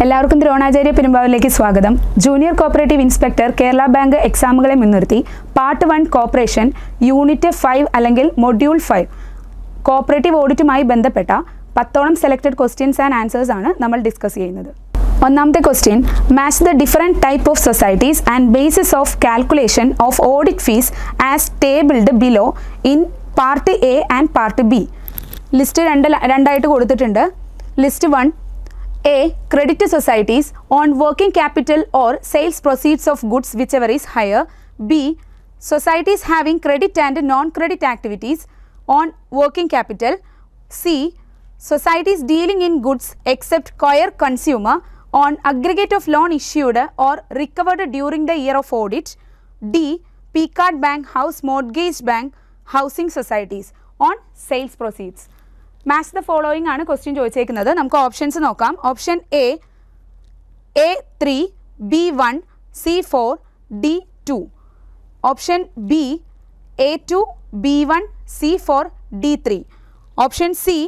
എല്ലാവർക്കും ദ്രോണാചാര്യ പെരുമ്പാവൂരിലേക്ക് സ്വാഗതം. Junior cooperative inspector Kerala bank എക്സാമുകളെ മുൻനിർത്തി പാർട്ട് 1 കോർപ്പറേഷൻ യൂണിറ്റ് 5 അല്ലെങ്കിൽ മൊഡ്യൂൾ 5 കോപ്പറേറ്റീവ് ഓഡിറ്റുമായി ബന്ധപ്പെട്ട 10ഓളം സെലക്ടഡ് ക്വസ്റ്റ്യൻസ് ആൻഡ് ആൻസേഴ്സ് ആണ് നമ്മൾ ഡിസ്കസ് ചെയ്യുന്നത്. ഒന്നാമത്തെ question, match the different type of societies and basis of calculation of audit fees as tabled below in part A and part B. List രണ്ടായിട്ട് കൊടുത്തിട്ടുണ്ട്. List 1, A. Credit societies on working capital or sales proceeds of goods whichever is higher. B. Societies having credit and non-credit activities on working capital. C. Societies dealing in goods except coir consumer on aggregate of loan issued or recovered during the year of audit. D. P-Card Bank, House Mortgage Bank, Housing Societies on sales proceeds. Match the following ആണ് question ചോദിച്ചേക്കുന്നത്. നമുക്ക് options നോക്കാം. Option A A3, B1, C4, D2. Option B A2, B1, C4, D3. Option C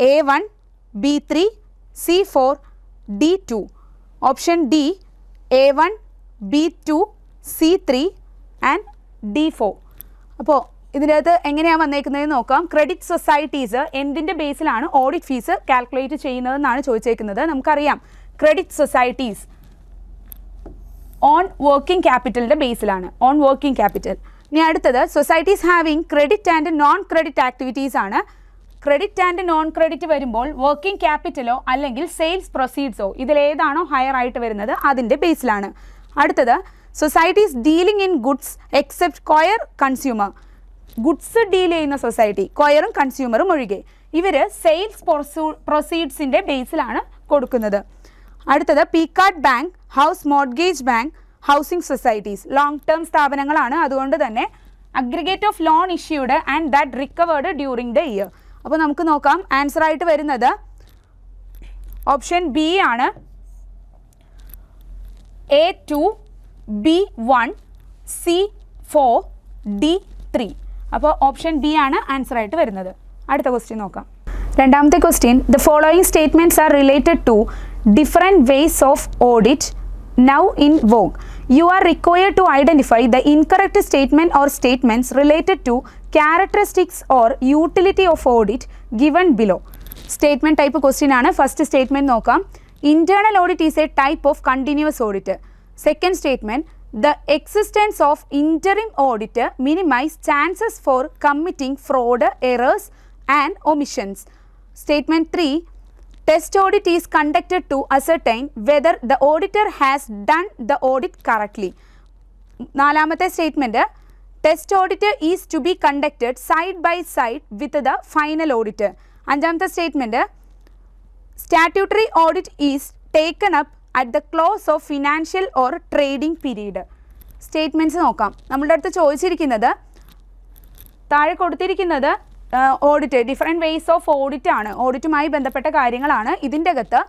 A1, B3, C4, D2. Option D A1, B2, C3 and D4. അപ്പോൾ ഇതിനകത്ത് എങ്ങനെയാണ് വന്നേക്കുന്നതെന്ന് നോക്കാം. Credit societies എന്തിൻ്റെ ബേസിലാണ് audit fees calculate ചെയ്യുന്നതെന്നാണ് ചോദിച്ചേക്കുന്നത്. നമുക്കറിയാം ക്രെഡിറ്റ് സൊസൈറ്റീസ് ഓൺ വർക്കിംഗ് ക്യാപിറ്റലിൻ്റെ ബേസിലാണ്, ഓൺ വർക്കിംഗ് ക്യാപിറ്റൽ. ഇനി അടുത്തത് societies having credit and non credit activities ആണ്. ക്രെഡിറ്റ് ആൻഡ് നോൺ ക്രെഡിറ്റ് വരുമ്പോൾ വർക്കിംഗ് ക്യാപിറ്റലോ അല്ലെങ്കിൽ സെയിൽസ് പ്രൊസീഡ്സോ ഇതിലേതാണോ ഹയർ ആയിട്ട് വരുന്നത് അതിൻ്റെ ബേസിലാണ്. അടുത്തത് societies dealing in goods except coir consumer. Goods deal ചെയ്യുന്ന സൊസൈറ്റി, കൊയറും കൺസ്യൂമറും ഒഴികെ, ഇവർ സെയിൽസ് പ്രൊസീഡ്സിൻ്റെ ബേസിലാണ് കൊടുക്കുന്നത്. അടുത്തത് P-card bank, house mortgage bank, housing societies long term സ്ഥാപനങ്ങളാണ്. അതുകൊണ്ട് തന്നെ aggregate of loan issued and that recovered during the year. അപ്പോൾ നമുക്ക് നോക്കാം. ആൻസർ ആയിട്ട് വരുന്നത് ഓപ്ഷൻ ബി ആണ്. A2, B1, C4, D3. അപ്പോൾ ഓപ്ഷൻ ബി ആണ് ആൻസർ ആയിട്ട് വരുന്നത്. അടുത്ത ക്വസ്റ്റ്യൻ നോക്കാം. രണ്ടാമത്തെ question, the following statements are related to different ways of audit now in vogue. You are required to identify the incorrect statement or statements related to characteristics or utility of audit given below. Statement type question ആണ്. First statement നോക്കാം. Internal audit is a type of continuous audit. Second statement, the existence of interim audit minimize chances for committing fraud, errors and omissions. Statement 3, test audit is conducted to ascertain whether the auditor has done the audit correctly. നാലാമത്തെ statement, test audit is to be conducted side by side with the final audit. അഞ്ചാമത്തെ statement, statutory audit is taken up at the close of financial or trading period. Statements നോക്കാം. നമ്മളുടെ അടുത്ത് ചോദിച്ചിരിക്കുന്നത്, താഴെ കൊടുത്തിരിക്കുന്നത് audit, different ways of audit ആണ്, ഓഡിറ്റുമായി ബന്ധപ്പെട്ട കാര്യങ്ങളാണ്. ഇതിൻ്റെ അകത്ത്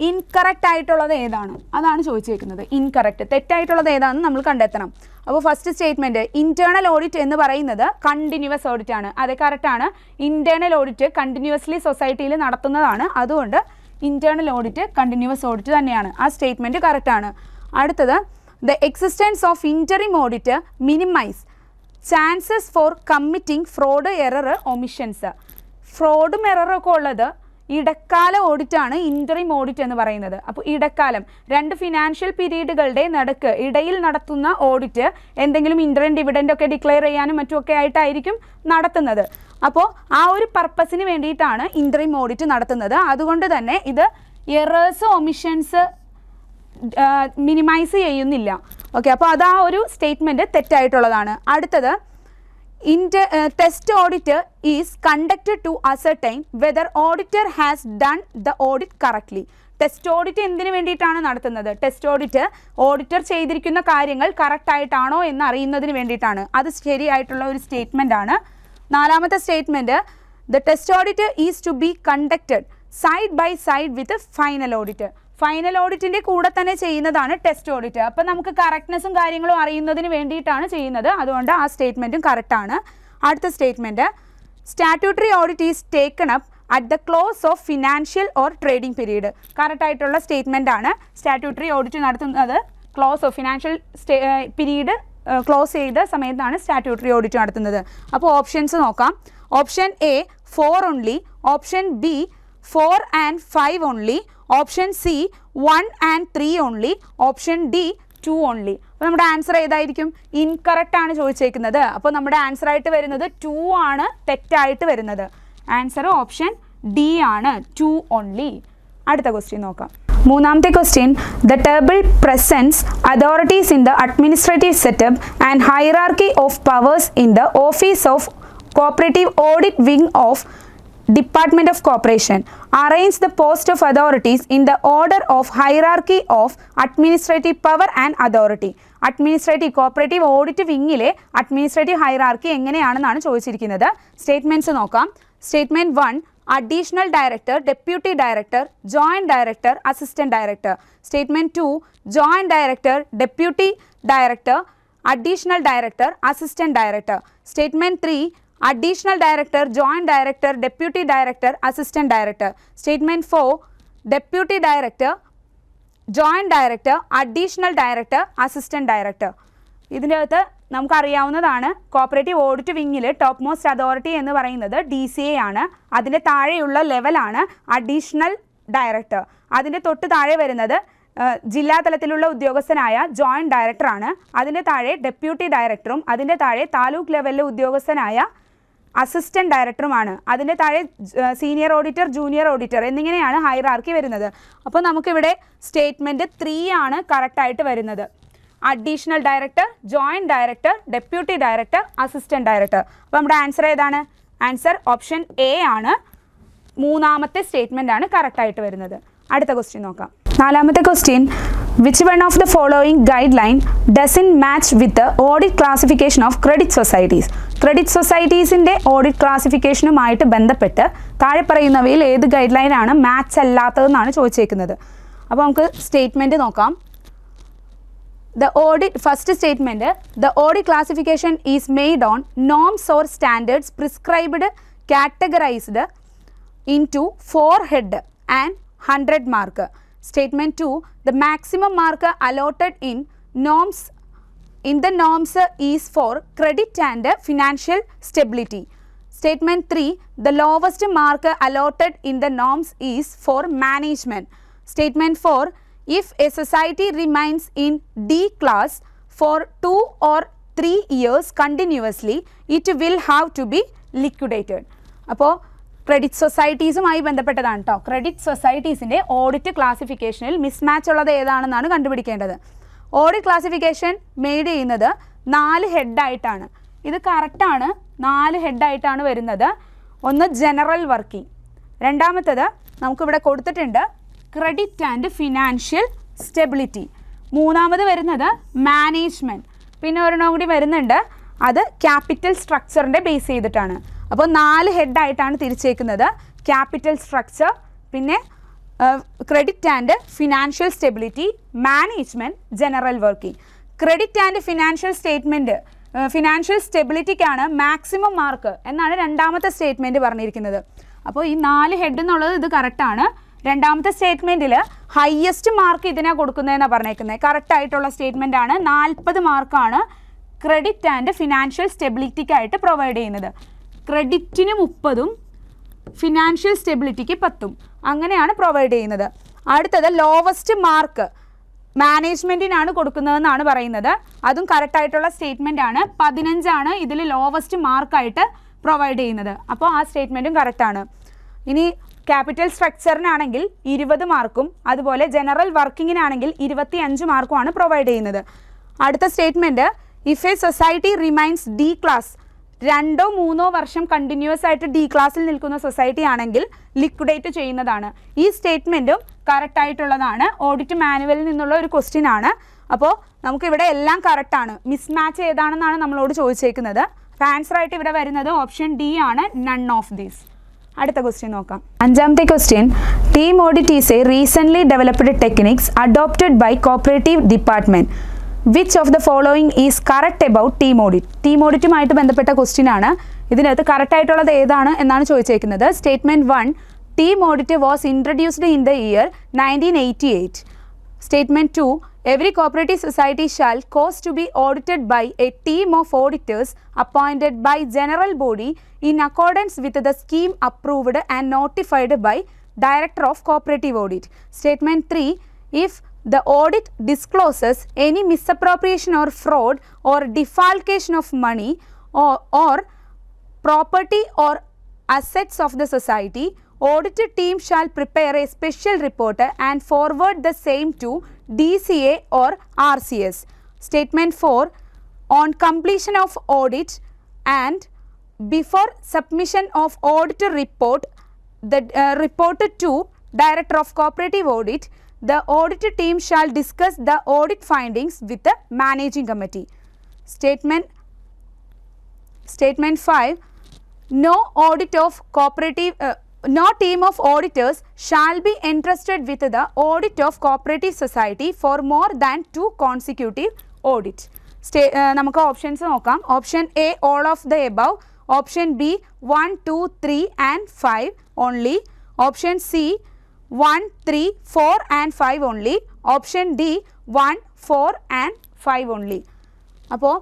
ഇൻകറക്റ്റ് ആയിട്ടുള്ളത് ഏതാണ് അതാണ് ചോദിച്ചിരിക്കുന്നത്. ഇൻകറക്റ്റ്, തെറ്റായിട്ടുള്ളത് ഏതാണെന്ന് നമ്മൾ കണ്ടെത്തണം. അപ്പോൾ ഫസ്റ്റ് സ്റ്റേറ്റ്മെൻറ്റ്, ഇൻറ്റേർണൽ ഓഡിറ്റ് എന്ന് പറയുന്നത് കണ്ടിന്യൂവസ് ഓഡിറ്റ് ആണ്. അത് കറക്റ്റാണ്. ഇൻറ്റേർണൽ ഓഡിറ്റ് കണ്ടിന്യൂവസ്ലി സൊസൈറ്റിയിൽ നടത്തുന്നതാണ്. അതുകൊണ്ട് ഇൻറ്റേർണൽ ഓഡിറ്റ് കണ്ടിന്യൂവസ് ഓഡിറ്റ് തന്നെയാണ്. ആ സ്റ്റേറ്റ്മെൻറ്റ് കറക്റ്റാണ്. അടുത്തത്, the existence of interim audit minimise chances for committing fraud, error, omissions. ഫ്രോഡും എററും ഒക്കെ ഉള്ളത് ഇടക്കാല ഓഡിറ്റാണ് ഇൻറ്ററിം ഓഡിറ്റ് എന്ന് പറയുന്നത്. അപ്പോൾ ഇടക്കാലം, രണ്ട് ഫിനാൻഷ്യൽ പീരീഡുകളുടെ ഇടയിൽ നടത്തുന്ന ഓഡിറ്റ് എന്തെങ്കിലും ഇൻറ്ററിം ഡിവിഡൻ്റ് ഒക്കെ ഡിക്ലെയർ ചെയ്യാനും മറ്റുമൊക്കെ ആയിട്ടായിരിക്കും നടത്തുന്നത്. അപ്പോൾ ആ ഒരു പർപ്പസിന് വേണ്ടിയിട്ടാണ് ഇൻറ്ററിം ഓഡിറ്റ് നടത്തുന്നത്. അതുകൊണ്ട് തന്നെ ഇത് എറേഴ്സ്, ഒമിഷൻസ് മിനിമൈസ് ചെയ്യുന്നില്ല. ഓക്കെ, അപ്പോൾ അത് ആ ഒരു സ്റ്റേറ്റ്മെൻറ്റ് തെറ്റായിട്ടുള്ളതാണ്. അടുത്തത്, test audit is conducted to ascertain whether auditor has done the audit correctly. Test audit എന്തിനു വേണ്ടിയിട്ടാണ് നടത്തുന്നത്? ടെസ്റ്റ് ഓഡിറ്റ് ഓഡിറ്റർ ചെയ്തിരിക്കുന്ന കാര്യങ്ങൾ കറക്റ്റായിട്ടാണോ എന്ന് അറിയുന്നതിന് വേണ്ടിയിട്ടാണ്. അത് ശരിയായിട്ടുള്ള ഒരു സ്റ്റേറ്റ്മെൻ്റ് ആണ്. നാലാമത്തെ statement, the test audit is to be conducted side by side with final audit. Final ഓഡിറ്റിൻ്റെ കൂടെ തന്നെ ചെയ്യുന്നതാണ് ടെസ്റ്റ് ഓഡിറ്റ്. അപ്പം നമുക്ക് കറക്റ്റ്നെസ്സും കാര്യങ്ങളും അറിയുന്നതിന് വേണ്ടിയിട്ടാണ് ചെയ്യുന്നത്. അതുകൊണ്ട് ആ സ്റ്റേറ്റ്മെൻറ്റും കറക്റ്റാണ്. അടുത്ത statement, statutory audit is taken up at the close of financial or trading period. Correct ആയിട്ടുള്ള സ്റ്റേറ്റ്മെൻ്റ് ആണ്. സ്റ്റാറ്റ്യൂട്ടറി ഓഡിറ്റ് നടത്തുന്നത് close of financial period close ചെയ്ത സമയത്താണ് സ്റ്റാറ്റ്യൂട്ടറി ഓഡിറ്റ് നടത്തുന്നത്. അപ്പോൾ ഓപ്ഷൻസ് നോക്കാം. Option A 4 only, option B 4 and 5 only, option C 1 and 3 only, option D 2 only. അപ്പോൾ നമ്മുടെ ആൻസർ ഏതായിരിക്കും? ഇൻകറക്റ്റ് ആണ് ചോദിച്ചേക്കുന്നത്. അപ്പോൾ നമ്മുടെ ആൻസർ ആയിട്ട് വരുന്നത് 2 ആണ് തെറ്റായിട്ട് വരുന്നത്. ആൻസർ ഓപ്ഷൻ ഡി ആണ്, 2 ഓൺലി. അടുത്ത ക്വസ്റ്റ്യൻ നോക്കാം. മൂന്നാമത്തെ question, the table presents authorities in the administrative setup and hierarchy of powers in the office of cooperative audit wing of Department of Corporation. Arrange the post of authorities in the order of hierarchy of administrative power and authority. Administrative cooperative audit വിങ്ങിലെ administrative hierarchy എങ്ങനെയാണെന്നാണ് ചോദിച്ചിരിക്കുന്നത്. Statements നോക്കാം. Statement 1, additional director, deputy director, joint director, assistant director. Statement 2, joint director, deputy director, additional director, assistant director. Statement 3, additional director, joint director, deputy director, assistant director. Statement 4, deputy director, joint director, additional director, assistant director. ഇതിൻ്റെ അകത്ത് നമുക്കറിയാവുന്നതാണ് cooperative audit വിങ്ങിൽ top most authority എന്ന് പറയുന്നത് DCA ആണ്. അതിൻ്റെ താഴെയുള്ള ലെവലാണ് അഡീഷണൽ ഡയറക്ടർ. അതിൻ്റെ തൊട്ട് താഴെ വരുന്നത് ജില്ലാ തലത്തിലുള്ള ഉദ്യോഗസ്ഥനായ ജോയിൻറ്റ് ഡയറക്ടറാണ്. അതിൻ്റെ താഴെ ഡെപ്യൂട്ടി ഡയറക്ടറും അതിൻ്റെ താഴെ താലൂക്ക് ലെവലിലെ ഉദ്യോഗസ്ഥനായ അസിസ്റ്റൻറ്റ് ഡയറക്ടറുമാണ്. അതിൻ്റെ താഴെ സീനിയർ ഓഡിറ്റർ, ജൂനിയർ ഓഡിറ്റർ എന്നിങ്ങനെയാണ് ഹൈറാർക്കി വരുന്നത്. അപ്പോൾ നമുക്കിവിടെ സ്റ്റേറ്റ്മെൻറ്റ് 3 ആണ് കറക്റ്റായിട്ട് വരുന്നത്. Additional director, joint director, deputy director, assistant director. അപ്പോൾ നമ്മുടെ ആൻസർ ഏതാണ്? ആൻസർ ഓപ്ഷൻ എ ആണ്. മൂന്നാമത്തെ സ്റ്റേറ്റ്മെൻ്റ് ആണ് കറക്റ്റായിട്ട് വരുന്നത്. അടുത്ത ക്വസ്റ്റ്യൻ നോക്കാം. നാലാമത്തെ question, which one of the following guideline doesn't match with the audit classification of credit societies? Credit സൊസൈറ്റീസിൻ്റെ ഓഡിറ്റ് ക്ലാസിഫിക്കേഷനുമായിട്ട് ബന്ധപ്പെട്ട് താഴെ പറയുന്നവയിൽ ഏത് ഗൈഡ് ലൈനാണ് മാച്ച് അല്ലാത്തതെന്നാണ് ചോദിച്ചേക്കുന്നത്. അപ്പോൾ നമുക്ക് സ്റ്റേറ്റ്മെൻറ്റ് നോക്കാം. First statement, the audit classification is made on norms or standards prescribed categorized into 4 head and 100 mark. Statement 2, the maximum mark allotted in the norms is for credit and financial stability. Statement 3, the lowest mark allotted in the norms is for management. Statement 4, if a society remains in D class for 2 or 3 years continuously, it will have to be liquidated. അപ്പോൾ credit സൊസൈറ്റീസുമായി ബന്ധപ്പെട്ടതാണ് കേട്ടോ. Credit സൊസൈറ്റീസിൻ്റെ audit ക്ലാസിഫിക്കേഷനിൽ mismatch ഉള്ളത് ഏതാണെന്നാണ് കണ്ടുപിടിക്കേണ്ടത്. Audit classification made ചെയ്യുന്നത് 4 ഹെഡായിട്ടാണ്. ഇത് കറക്റ്റാണ്, 4 ഹെഡായിട്ടാണ് വരുന്നത്. ഒന്ന് ജനറൽ വർക്കിംഗ്, രണ്ടാമത്തേത് നമുക്കിവിടെ കൊടുത്തിട്ടുണ്ട് ക്രെഡിറ്റ് ആൻഡ് ഫിനാൻഷ്യൽ സ്റ്റെബിലിറ്റി, മൂന്നാമത് വരുന്നത് മാനേജ്മെൻറ്റ്, പിന്നെ ഒരെണ്ണം കൂടി വരുന്നുണ്ട്, അത് ക്യാപിറ്റൽ സ്ട്രക്ചറിൻ്റെ ബേസ് ചെയ്തിട്ടാണ്. അപ്പോൾ 4 ഹെഡായിട്ടാണ് തിരിച്ചേക്കുന്നത്. ക്യാപിറ്റൽ സ്ട്രക്ചർ, പിന്നെ credit and financial stability, management, general working. Credit and financial സ്റ്റെബിലിറ്റിക്കാണ് മാക്സിമം മാർക്ക് എന്നാണ് രണ്ടാമത്തെ സ്റ്റേറ്റ്മെൻറ്റ് പറഞ്ഞിരിക്കുന്നത്. അപ്പോൾ ഈ 4 ഹെഡ് എന്നുള്ളത് ഇത് കറക്റ്റാണ്. രണ്ടാമത്തെ സ്റ്റേറ്റ്മെൻറ്റിൽ ഹയസ്റ്റ് മാർക്ക് ഇതിനാണ് കൊടുക്കുന്നതെന്നാണ് പറഞ്ഞേക്കുന്നത്. കറക്റ്റായിട്ടുള്ള സ്റ്റേറ്റ്മെൻ്റ് ആണ്. 40 മാർക്കാണ് ക്രെഡിറ്റ് ആൻഡ് ഫിനാൻഷ്യൽ സ്റ്റെബിലിറ്റിക്കായിട്ട് പ്രൊവൈഡ് ചെയ്യുന്നത്. ക്രെഡിറ്റിന് 30ഉം ഫിനാൻഷ്യൽ സ്റ്റെബിലിറ്റിക്ക് 10ഉം അങ്ങനെയാണ് പ്രൊവൈഡ് ചെയ്യുന്നത്. അടുത്തത് ലോവസ്റ്റ് മാർക്ക് മാനേജ്മെൻറ്റിനാണ് കൊടുക്കുന്നതെന്നാണ് പറയുന്നത്. അതും കറക്റ്റായിട്ടുള്ള സ്റ്റേറ്റ്മെൻ്റ് ആണ്. 15 ഇതിൽ ലോവസ്റ്റ് മാർക്കായിട്ട് പ്രൊവൈഡ് ചെയ്യുന്നത്. അപ്പോൾ ആ സ്റ്റേറ്റ്മെൻറ്റും കറക്റ്റാണ്. ഇനി ക്യാപിറ്റൽ സ്ട്രക്ചറിനാണെങ്കിൽ 20 മാർക്കും അതുപോലെ ജനറൽ വർക്കിങ്ങിനാണെങ്കിൽ 25 മാർക്കുമാണ് പ്രൊവൈഡ് ചെയ്യുന്നത്. അടുത്ത statement, if A society remains D class, 2-3 വർഷം കണ്ടിന്യൂസ് ആയിട്ട് ഡി ക്ലാസ്സിൽ നിൽക്കുന്ന സൊസൈറ്റി ആണെങ്കിൽ ലിക്വിഡേറ്റ് ചെയ്യുന്നതാണ്. ഈ സ്റ്റേറ്റ്മെൻറ്റും കറക്റ്റായിട്ടുള്ളതാണ്. ഓഡിറ്റ് മാനുവലിൽ നിന്നുള്ള ഒരു ക്വസ്റ്റ്യൻ ആണ്. അപ്പോൾ നമുക്കിവിടെ എല്ലാം കറക്റ്റാണ്. മിസ്മാച്ച് ഏതാണെന്നാണ് നമ്മളോട് ചോദിച്ചേക്കുന്നത്. ആൻസർ ആയിട്ട് ഇവിടെ വരുന്നത് ഓപ്ഷൻ ഡി ആണ്, നൺ ഓഫ് ദീസ്. അടുത്ത ക്വസ്റ്റ്യൻ നോക്കാം. അഞ്ചാമത്തെ question, team audit is a recently developed techniques adopted by cooperative department. Which of the following is correct about team audit? Team ഓഡിറ്റുമായിട്ട് ബന്ധപ്പെട്ട ക്വസ്റ്റ്യൻ ആണ്. ഇതിനകത്ത് കറക്റ്റായിട്ടുള്ളത് ഏതാണ് എന്നാണ് ചോദിച്ചേക്കുന്നത്. Statement 1, team audit was introduced in the year 1988. Statement 2, every cooperative society shall cause to be audited by a team of auditors appointed by general body in accordance with the scheme approved and notified by Director of Cooperative Audit. Statement 3, if the audit discloses any misappropriation or fraud or defalcation of money or property or assets of the society, audit team shall prepare a special report and forward the same to DCA or RCS. Statement 4, on completion of audit and before submission of audit report, the reported to Director of Cooperative Audit, the audit team shall discuss the audit findings with the managing committee. Statement 5, no audit of cooperative no team of auditors shall be entrusted with the audit of cooperative society for more than 2 consecutive audits. നമുക്ക് options നോക്കാം. Option A all of the above, option B 1, 2, 3 and 5 only, option C 1, 3, 4 and 5 only, option D 1, 4 and 5 only. അപ്പോൾ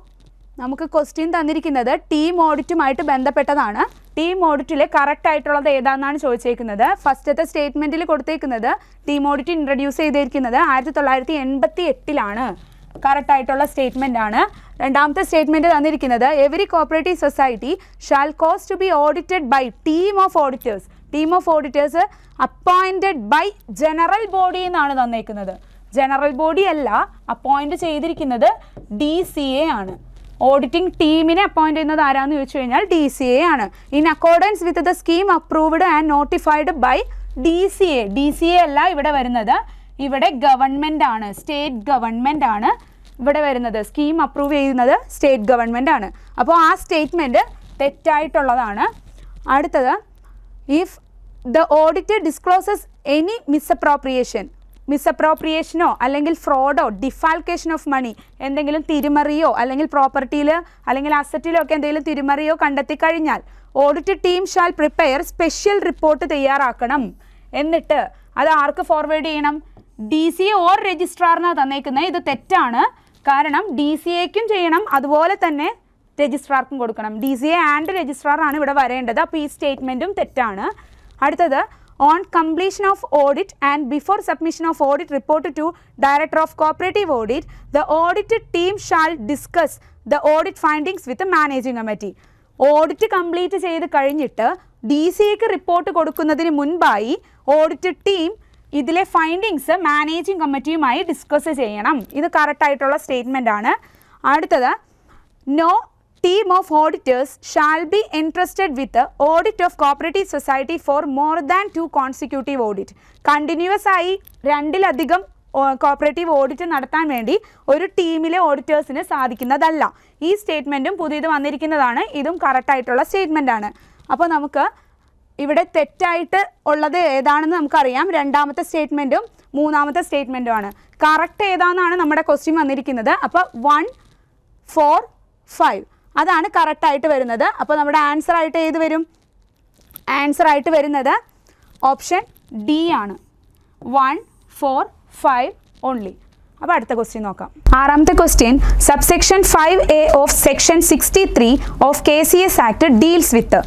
നമുക്ക് question തന്നിരിക്കുന്നത് team ഓഡിറ്റുമായിട്ട് ബന്ധപ്പെട്ടതാണ്. Team ഓഡിറ്റിൽ correct ആയിട്ടുള്ളത് ഏതാണെന്നാണ് ചോദിച്ചേക്കുന്നത്. ഫസ്റ്റത്തെ സ്റ്റേറ്റ്മെൻറ്റിൽ കൊടുത്തേക്കുന്നത് team audit introduce ചെയ്തിരിക്കുന്നത് 1988 കറക്റ്റ് ആയിട്ടുള്ള സ്റ്റേറ്റ്മെൻ്റ് ആണ്. രണ്ടാമത്തെ സ്റ്റേറ്റ്മെൻറ്റ് തന്നിരിക്കുന്നത് every cooperative society shall cause to be audited by team of auditors. Team of auditors appointed by general body എന്നാണ് തന്നേക്കുന്നത്. ജനറൽ ബോഡി അല്ല, അപ്പോയിൻറ്റ് ചെയ്തിരിക്കുന്നത് DCA ആണ്. ഓഡിറ്റിംഗ് ടീമിനെ അപ്പോയിൻറ്റ് ചെയ്യുന്നത് ആരാന്ന് ചോദിച്ചു കഴിഞ്ഞാൽ DCA ആണ്. In accordance with the scheme approved and notified by DCA. DCA അല്ല ഇവിടെ വരുന്നത്, ഇവിടെ ഗവൺമെൻറ് ആണ്, സ്റ്റേറ്റ് ഗവൺമെൻറ് ആണ് ഇവിടെ വരുന്നത്. സ്കീം അപ്രൂവ് ചെയ്യുന്നത് സ്റ്റേറ്റ് ഗവൺമെൻറ് ആണ്. അപ്പോൾ ആ സ്റ്റേറ്റ്മെൻറ്റ് തെറ്റായിട്ടുള്ളതാണ്. അടുത്തത്, if the audit discloses any മിസ്അപ്രോപ്രിയേഷനോ അല്ലെങ്കിൽ ഫ്രോഡോ ഡിഫാൽക്കേഷൻ ഓഫ് മണി, എന്തെങ്കിലും തിരിമറിയോ അല്ലെങ്കിൽ പ്രോപ്പർട്ടിയിൽ അല്ലെങ്കിൽ അസറ്റിലോ ഒക്കെ എന്തെങ്കിലും തിരിമറിയോ കണ്ടെത്തി കഴിഞ്ഞാൽ audit team shall prepare special report തയ്യാറാക്കണം. എന്നിട്ട് അത് ആർക്ക് ഫോർവേഡ് ചെയ്യണം? DCA ഓർ രജിസ്ട്രാറിനാണ് തന്നേക്കുന്നത്. ഇത് തെറ്റാണ്. കാരണം DCAക്കും ചെയ്യണം, അതുപോലെ തന്നെ രജിസ്ട്രാർക്കും കൊടുക്കണം. DCA ആൻഡ് രജിസ്ട്രാർ ആണ് ഇവിടെ വരേണ്ടത്. അപ്പോൾ ഈ സ്റ്റേറ്റ്മെൻറ്റും തെറ്റാണ്. അടുത്തത്, on completion of audit and before submission of audit report to Director of Cooperative Audit, the audit team shall discuss the audit findings with the managing committee. Audit complete ചെയ്ത് കഴിഞ്ഞിട്ട് DCAക്ക് report കൊടുക്കുന്നതിന് മുൻപായി ഓഡിറ്റ് ടീം ഇതിലെ findings managing കമ്മിറ്റിയുമായി discuss ചെയ്യണം. ഇത് കറക്റ്റായിട്ടുള്ള statement ആണ്. അടുത്തത്, no team of auditors shall be entrusted with the audit of cooperative society for more than 2 consecutive audit. Continuous ആയി 2-ലധികം കോപ്പറേറ്റീവ് ഓഡിറ്റ് നടത്താൻ വേണ്ടി ഒരു ടീമിലെ ഓഡിറ്റേഴ്സിന് സാധിക്കുന്നതല്ല. ഈ സ്റ്റേറ്റ്മെൻറ്റും പുതിയത് വന്നിരിക്കുന്നതാണ്. ഇതും കറക്റ്റായിട്ടുള്ള സ്റ്റേറ്റ്മെൻ്റ് ആണ്. അപ്പോൾ നമുക്ക് ഇവിടെ തെറ്റായിട്ട് ഉള്ളത് ഏതാണെന്ന് നമുക്കറിയാം. രണ്ടാമത്തെ സ്റ്റേറ്റ്മെൻറ്റും മൂന്നാമത്തെ സ്റ്റേറ്റ്മെൻറ്റും ആണ്. കറക്റ്റ് ഏതാണെന്നാണ് നമ്മുടെ ക്വസ്റ്റ്യൻ വന്നിരിക്കുന്നത്. അപ്പോൾ 1, 4, 5 അതാണ് കറക്റ്റായിട്ട് വരുന്നത്. അപ്പോൾ നമ്മുടെ ആൻസർ ആയിട്ട് ഏത് വരും? ആൻസർ ആയിട്ട് വരുന്നത് ഓപ്ഷൻ ഡി ആണ്. 1, 4, 5 ഓൺലി. അപ്പോൾ അടുത്ത ക്വസ്റ്റ്യൻ നോക്കാം. ആറാമത്തെ question, subsection 5A of section 63 of KCS act deals with.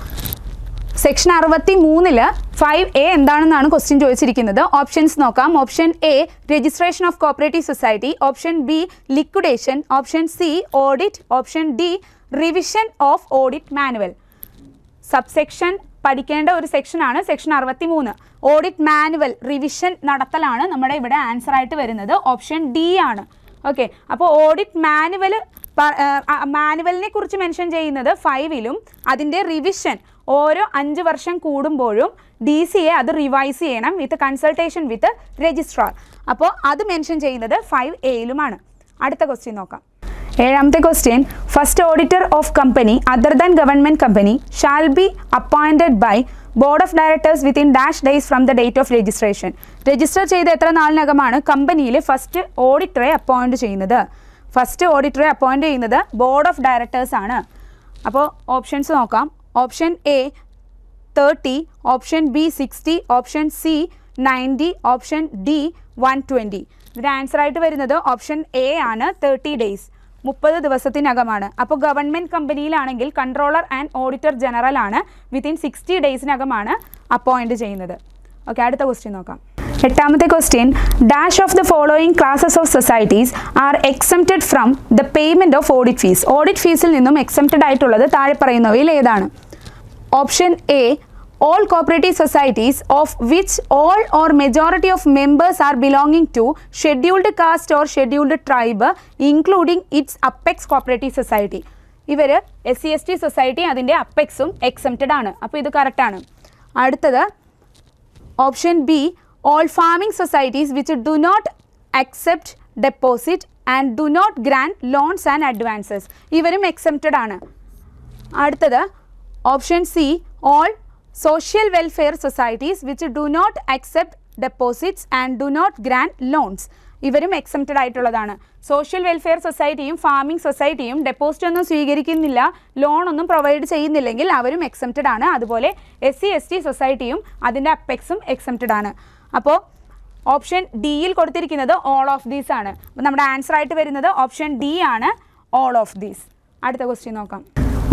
Section 63 5A എന്താണെന്നാണ് ക്വസ്റ്റ്യൻ ചോദിച്ചിരിക്കുന്നത്. ഓപ്ഷൻസ് നോക്കാം. Option A registration of cooperative society, option B liquidation, option C audit, option D revision of audit manual. Subsection പഠിക്കേണ്ട ഒരു സെക്ഷനാണ് section 63. Audit manual revision നടത്തലാണ് നമ്മുടെ ഇവിടെ answer ആയിട്ട് വരുന്നത്. ഓപ്ഷൻ ഡി ആണ്. ഓക്കെ, അപ്പോൾ ഓഡിറ്റ് മാനുവലിനെ കുറിച്ച് മെൻഷൻ ചെയ്യുന്നത് 5ലും അതിൻ്റെ റിവിഷൻ ഓരോ 5 വർഷം കൂടുമ്പോഴും DCA അത് റിവൈസ് ചെയ്യണം വിത്ത് കൺസൾട്ടേഷൻ വിത്ത് രജിസ്ട്രാർ. അപ്പോൾ അത് മെൻഷൻ ചെയ്യുന്നത് 5Aയിലുമാണ്. അടുത്ത ക്വസ്റ്റ്യൻ നോക്കാം. ഏഴാമത്തെ question, first auditor of company other than government company shall be appointed by board of directors within dash days from the date of registration. Register ചെയ്ത് എത്ര നാളിനകമാണ് കമ്പനിയിൽ ഫസ്റ്റ് ഓഡിറ്ററെ അപ്പോയിൻറ്റ് ചെയ്യുന്നത്? ഫസ്റ്റ് ഓഡിറ്ററെ അപ്പോയിൻറ്റ് ചെയ്യുന്നത് ബോർഡ് ഓഫ് ഡയറക്ടേഴ്സ് ആണ്. അപ്പോൾ ഓപ്ഷൻസ് നോക്കാം. Option A 30, option B 60, option C 90, option D 120. ഇതിന് ആൻസർ ആയിട്ട് വരുന്നത് ഓപ്ഷൻ എ ആണ്, 30 days, 30 ദിവസത്തിനകമാണ്. അപ്പോൾ ഗവൺമെൻറ് കമ്പനിയിലാണെങ്കിൽ കൺട്രോളർ ആൻഡ് ഓഡിറ്റർ ജനറൽ ആണ്, വിത്തിൻ 60 daysനകമാണ് അപ്പോയിൻറ്റ് ചെയ്യുന്നത്. ഓക്കെ, അടുത്ത ക്വസ്റ്റ്യൻ നോക്കാം. എട്ടാമത്തെ question, dash of the following classes of societies are exempted from the payment of audit fees. Audit ഫീസിൽ നിന്നും എക്സംപ്റ്റഡ് ആയിട്ടുള്ളത് താഴെ പറയുന്നവയിൽ ഏതാണ്? Option A, all cooperative societies of which all or majority of members are belonging to scheduled caste or scheduled tribe including its apex cooperative society. ഇവർ SC/ST society അതിൻ്റെ അപ്പെക്സും exempted ആണ്. അപ്പോൾ ഇത് കറക്റ്റാണ്. അടുത്തത് option B, all farming societies which do not accept deposit and do not grant loans and advances. ഇവരും exempted ആണ്. അടുത്തത് option C, all social welfare societies which do not accept deposits and do not grant loans. ഇവരും exempted ആയിട്ടുള്ളതാണ്. Social welfare സൊസൈറ്റിയും farming സൊസൈറ്റിയും deposit ഒന്നും സ്വീകരിക്കുന്നില്ല, ലോണൊന്നും provide ചെയ്യുന്നില്ലെങ്കിൽ അവരും exempted ആണ്. അതുപോലെ SC/ST സൊസൈറ്റിയും അതിൻ്റെ അപ്പെക്സും എക്സംപ്റ്റഡ് ആണ്. അപ്പോൾ ഓപ്ഷൻ ഡിയിൽ കൊടുത്തിരിക്കുന്നത് ഓൾ ഓഫ് ദീസ് ആണ്. അപ്പോൾ നമ്മുടെ ആൻസർ ആയിട്ട് വരുന്നത് ഓപ്ഷൻ ഡി ആണ്, ഓൾ ഓഫ് ദീസ്. അടുത്ത ക്വസ്റ്റ്യൻ നോക്കാം.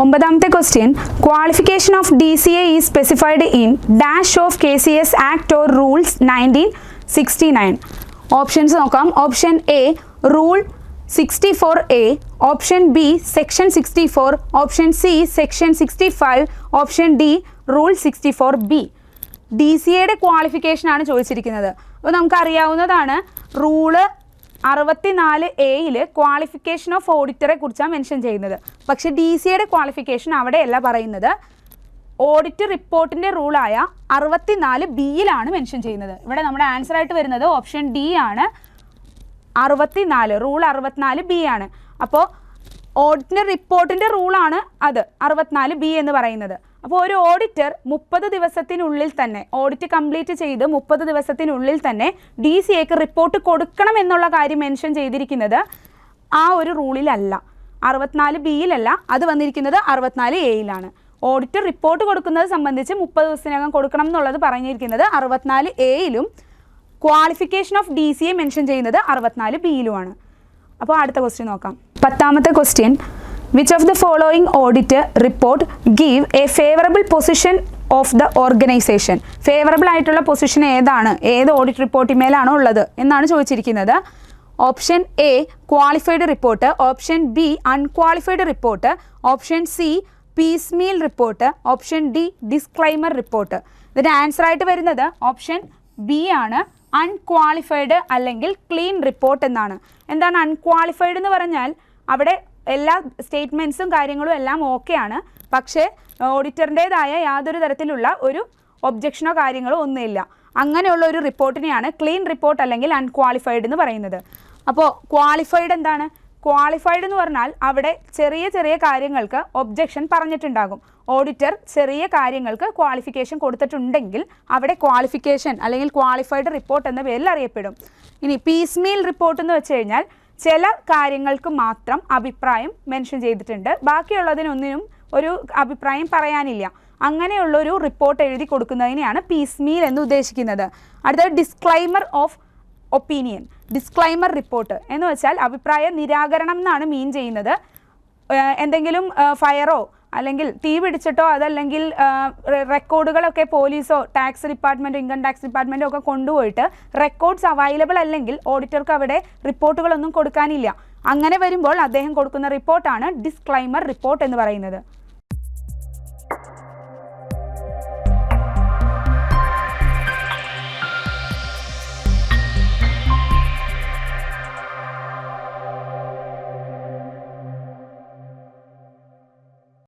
ഒമ്പതാമത്തെ question, qualification of DCA is specified in dash of KCS act or rules 1969. Options നോക്കാം. Option A, rule 64A, option B section 64, option C section 65, option D rule 64B. DCAയുടെ ക്വാളിഫിക്കേഷനാണ് ചോദിച്ചിരിക്കുന്നത്. അപ്പോൾ നമുക്കറിയാവുന്നതാണ് rule 64A qualification of ഓഡിറ്ററെ കുറിച്ചാണ് mention ചെയ്യുന്നത്. പക്ഷേ DCAയുടെ qualification അവിടെയല്ല പറയുന്നത്, ഓഡിറ്റ് റിപ്പോർട്ടിൻ്റെ റൂളായ 64B മെൻഷൻ ചെയ്യുന്നത്. ഇവിടെ നമ്മുടെ ആൻസർ ആയിട്ട് വരുന്നത് ഓപ്ഷൻ ഡി ആണ്, 64, റൂൾ 64B ആണ്. അപ്പോൾ ഓഡിറ്റിൻ്റെ റിപ്പോർട്ടിൻ്റെ റൂളാണ് അത് 64B എന്ന് പറയുന്നത്. അപ്പോൾ ഒരു ഓഡിറ്റർ 30 ദിവസത്തിനുള്ളിൽ തന്നെ ഓഡിറ്റ് കംപ്ലീറ്റ് ചെയ്ത് 30 ദിവസത്തിനുള്ളിൽ തന്നെ DCAക്ക് റിപ്പോർട്ട് കൊടുക്കണം എന്നുള്ള കാര്യം മെൻഷൻ ചെയ്തിരിക്കുന്നത് ആ ഒരു റൂളിലല്ല, 64B അത് വന്നിരിക്കുന്നത് 64A. ഓഡിറ്റർ റിപ്പോർട്ട് കൊടുക്കുന്നത് സംബന്ധിച്ച് 30 ദിവസത്തിനകം കൊടുക്കണം എന്നുള്ളത് പറഞ്ഞിരിക്കുന്നത് 64A. Qualification of DCA mention ചെയ്യുന്നത് 64B. അപ്പോൾ അടുത്ത ക്വസ്റ്റ്യൻ നോക്കാം. 10ാമത്തെ question, which of the following audit report give a favourable position of the organisation. Favourable ആയിട്ടുള്ള പൊസിഷൻ ഏതാണ്, ഏത് ഓഡിറ്റ് റിപ്പോർട്ടിന്മേലാണോ ഉള്ളത് എന്നാണ് ചോദിച്ചിരിക്കുന്നത്. Option A, qualified report, option B unqualified report, option C piecemeal report, option D disclaimer report. ഇതിൻ്റെ answer ആയിട്ട് വരുന്നത് ഓപ്ഷൻ ബി ആണ്, അൺക്വാളിഫൈഡ് അല്ലെങ്കിൽ ക്ലീൻ റിപ്പോർട്ട് എന്നാണ്. എന്താണ് അൺക്വാളിഫൈഡ് എന്ന് പറഞ്ഞാൽ അവിടെ എല്ലാ സ്റ്റേറ്റ്മെൻറ്റ്സും കാര്യങ്ങളും എല്ലാം ഓക്കെയാണ്, പക്ഷേ ഓഡിറ്ററിൻ്റേതായ യാതൊരു തരത്തിലുള്ള ഒരു ഒബ്ജക്ഷനോ കാര്യങ്ങളോ ഒന്നുമില്ല. അങ്ങനെയുള്ള ഒരു റിപ്പോർട്ടിനെയാണ് ക്ലീൻ റിപ്പോർട്ട് അല്ലെങ്കിൽ അൺക്വാളിഫൈഡ് എന്ന് പറയുന്നത്. അപ്പോൾ ക്വാളിഫൈഡ് എന്താണ്? ക്വാളിഫൈഡ് എന്ന് പറഞ്ഞാൽ അവിടെ ചെറിയ ചെറിയ കാര്യങ്ങൾക്ക് ഒബ്ജക്ഷൻ പറഞ്ഞിട്ടുണ്ടാകും. ഓഡിറ്റർ ചെറിയ കാര്യങ്ങൾക്ക് ക്വാളിഫിക്കേഷൻ കൊടുത്തിട്ടുണ്ടെങ്കിൽ അവിടെ ക്വാളിഫിക്കേഷൻ അല്ലെങ്കിൽ ക്വാളിഫൈഡ് റിപ്പോർട്ട് എന്ന പേരിൽ അറിയപ്പെടും. ഇനി പീസ് മീൽ റിപ്പോർട്ട് എന്ന് വെച്ച് കഴിഞ്ഞാൽ ചില കാര്യങ്ങൾക്ക് മാത്രം അഭിപ്രായം മെൻഷൻ ചെയ്തിട്ടുണ്ട്, ബാക്കിയുള്ളതിനൊന്നിനും ഒരു അഭിപ്രായം പറയാനില്ല. അങ്ങനെയുള്ളൊരു റിപ്പോർട്ട് എഴുതി കൊടുക്കുന്നതിനെയാണ് പീസ് മീൽ എന്ന് ഉദ്ദേശിക്കുന്നത്. അടുത്തത് disclaimer of opinion. Disclaimer report എന്ന് വെച്ചാൽ അഭിപ്രായ നിരാകരണം എന്നാണ് മീൻ ചെയ്യുന്നത്. എന്തെങ്കിലും ഫയറോ അല്ലെങ്കിൽ തീ പിടിച്ചിട്ടോ അതല്ലെങ്കിൽ റെക്കോർഡുകളൊക്കെ പോലീസോ ടാക്സ് ഡിപ്പാർട്ട്മെൻറ്റോ ഇൻകം ടാക്സ് ഡിപ്പാർട്ട്മെൻറ്റോ ഒക്കെ കൊണ്ടുപോയിട്ട് റെക്കോർഡ്സ് അവൈലബിൾ അല്ലെങ്കിൽ ഓഡിറ്റർക്ക് അവിടെ റിപ്പോർട്ടുകളൊന്നും കൊടുക്കാനില്ല. അങ്ങനെ വരുമ്പോൾ അദ്ദേഹം കൊടുക്കുന്ന റിപ്പോർട്ടാണ് ഡിസ്ക്ലൈമർ റിപ്പോർട്ട് എന്ന് പറയുന്നത്.